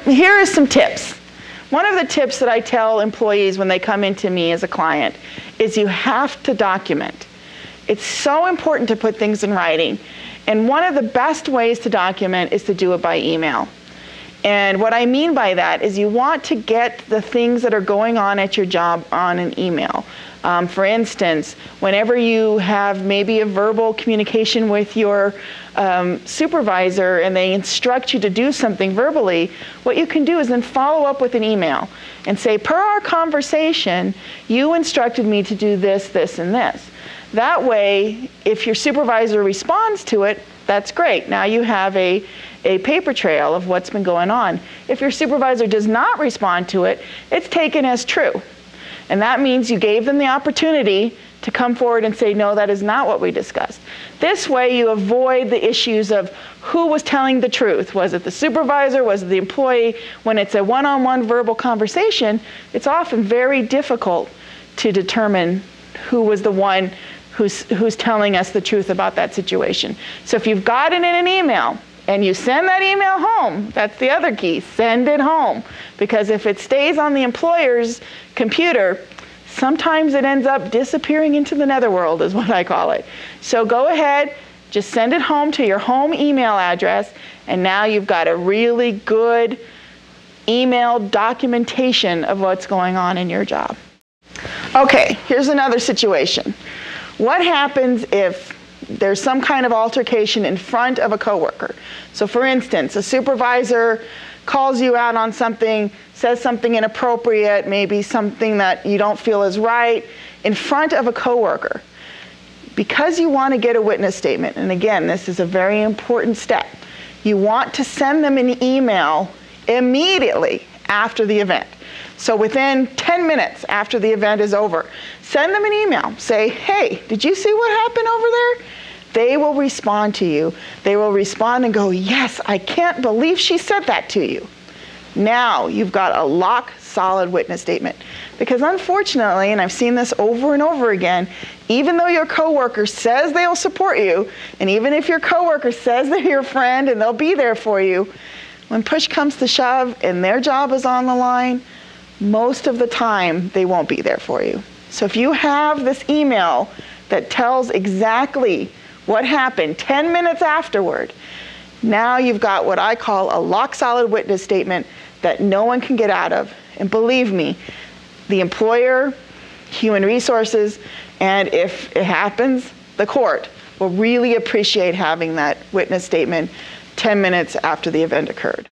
Here are some tips. One of the tips that I tell employees when they come into me as a client is you have to document. It's so important to put things in writing. And one of the best ways to document is to do it by email. And what I mean by that is you want to get the things that are going on at your job on an email. For instance, whenever you have maybe a verbal communication with your supervisor and they instruct you to do something verbally, what you can do is then follow up with an email and say, per our conversation, you instructed me to do this, this, and this. That way, if your supervisor responds to it, that's great. Now you have a paper trail of what's been going on. If your supervisor does not respond to it, it's taken as true. And that means you gave them the opportunity to come forward and say, no, that is not what we discussed. This way you avoid the issues of who was telling the truth. Was it the supervisor? Was it the employee? When it's a one-on-one verbal conversation, it's often very difficult to determine who was the one who's telling us the truth about that situation. So if you've got it in an email, and you send that email home, that's the other key, send it home. Because if it stays on the employer's computer, sometimes it ends up disappearing into the netherworld is what I call it. So go ahead, just send it home to your home email address, and now you've got a really good email documentation of what's going on in your job. Okay, here's another situation. What happens if there's some kind of altercation in front of a coworker? So for instance, a supervisor calls you out on something, says something inappropriate, maybe something that you don't feel is right, in front of a coworker. Because you want to get a witness statement, and again, this is a very important step, you want to send them an email immediately after the event. So within 10 minutes after the event is over, send them an email. Say, hey, did you see what happened over there? They will respond to you. They will respond and go, yes, I can't believe she said that to you. Now you've got a rock-solid witness statement. Because unfortunately, and I've seen this over and over again, even though your coworker says they'll support you, and even if your coworker says they're your friend and they'll be there for you, when push comes to shove and their job is on the line, most of the time they won't be there for you. So if you have this email that tells exactly what happened 10 minutes afterward, now you've got what I call a rock-solid witness statement that no one can get out of. And believe me, the employer, human resources, and if it happens, the court will really appreciate having that witness statement 10 minutes after the event occurred.